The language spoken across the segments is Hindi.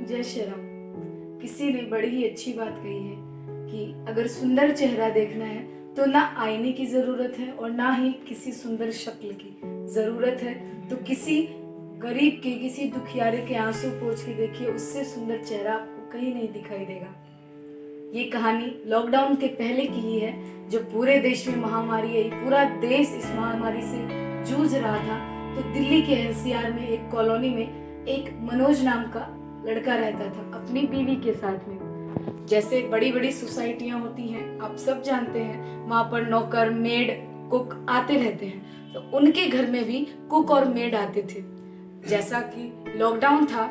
जय श्री राम। किसी ने बड़ी ही अच्छी बात कही है कि अगर सुंदर चेहरा देखना है तो ना आईने की जरूरत है और ना ही किसी सुंदर शक्ल की जरूरत है। तो किसी गरीब के, किसी दुखियारे के आंसू पोंछ के देखिए, उससे सुंदर चेहरा आपको कहीं नहीं दिखाई देगा। ये कहानी लॉकडाउन के पहले की ही है, जब पूरे देश में महामारी आई, पूरा देश इस महामारी से जूझ रहा था। तो दिल्ली के एनसीआर में एक कॉलोनी में एक मनोज नाम का लड़का रहता था अपनी बीवी के साथ में। जैसे बड़ी बड़ी सोसाइटियां होती हैं, आप सब जानते हैं, वहां पर नौकर, मेड, कुक आते रहते हैं। तो उनके घर में भी कुक और मेड आते थे। जैसा कि लॉकडाउन था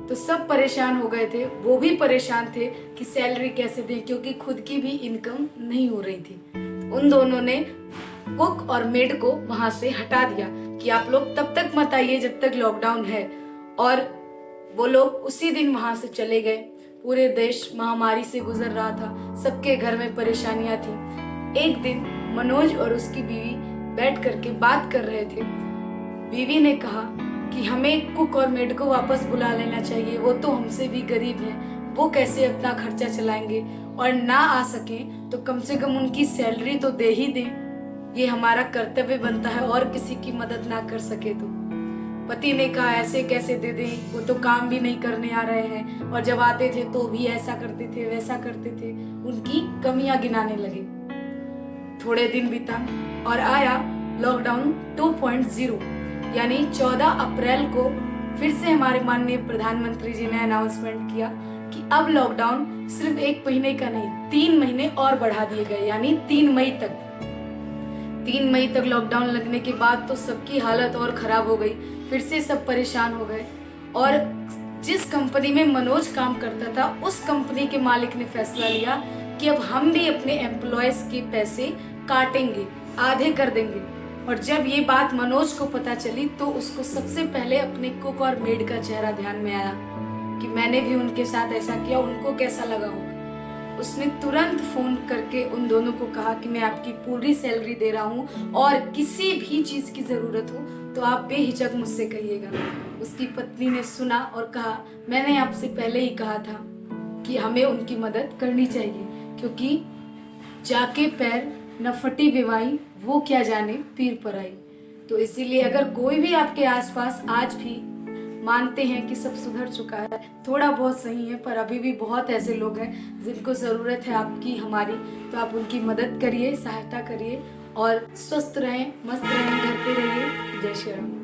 तो सब परेशान हो गए थे, वो भी परेशान थे कि सैलरी कैसे दें, क्योंकि खुद की भी इनकम नहीं हो रही थी। उन दोनों ने कुक और मेड को वहां से हटा दिया कि आप लोग तब तक मत आइए जब तक लॉकडाउन है, और वो लोग उसी दिन वहां से चले गए। पूरे देश महामारी से गुजर रहा था, सबके घर में परेशानियां थी। एक दिन मनोज और उसकी बीवी बैठ करके बात कर रहे थे। बीवी ने कहा कि हमें कुक और मेड को वापस बुला लेना चाहिए, वो तो हमसे भी गरीब हैं, वो कैसे अपना खर्चा चलाएंगे, और ना आ सके तो कम से कम उनकी सैलरी तो दे ही दें, ये हमारा कर्तव्य बनता है, और किसी की मदद ना कर सके तो। पति ने कहा ऐसे कैसे दे दें, वो तो काम भी नहीं करने आ रहे हैं, और जब आते थे तो भी ऐसा करते थे वैसा करते थे, उनकी कमियां गिनाने लगे। थोड़े दिन बीता और आया लॉकडाउन 2.0, यानी 14 अप्रैल को फिर से हमारे माननीय प्रधानमंत्री जी ने अनाउंसमेंट किया कि अब लॉकडाउन सिर्फ 1 महीने का नहीं, 3 महीने और बढ़ा दिए गए, यानी 3 मई तक। 3 मई तक लॉकडाउन लगने के बाद तो सबकी हालत और खराब हो गई, फिर से सब परेशान हो गए। और जिस कंपनी में मनोज काम करता था, उस कंपनी के मालिक ने फैसला लिया कि अब हम भी अपने एम्प्लॉयज के पैसे काटेंगे, आधे कर देंगे। और जब ये बात मनोज को पता चली तो उसको सबसे पहले अपने कुक और मेड का चेहरा ध्यान में आया कि मैंने भी उनके साथ ऐसा किया, उनको कैसा लगा होगा। उसने तुरंत फोन करके उन दोनों को कहा कि मैं आपकी पूरी सैलरी दे रहा हूँ, और किसी भी चीज की जरूरत हो तो आप बेहिचक मुझसे कहिएगा। उसकी पत्नी ने सुना और कहा मैंने आपसे पहले ही कहा था कि हमें उनकी मदद करनी चाहिए, क्योंकि जाके पैर न फटी बीमारी, वो क्या जाने पीर पर आई। तो इसीलिए अगर कोई भी आपके आसपास आज भी मानते हैं कि सब सुधर चुका है, थोड़ा बहुत सही है, पर अभी भी बहुत ऐसे लोग हैं जिनको ज़रूरत है आपकी, हमारी, तो आप उनकी मदद करिए, सहायता करिए, और स्वस्थ रहें, मस्त रहें, घर पे रहिए। जय श्री राम।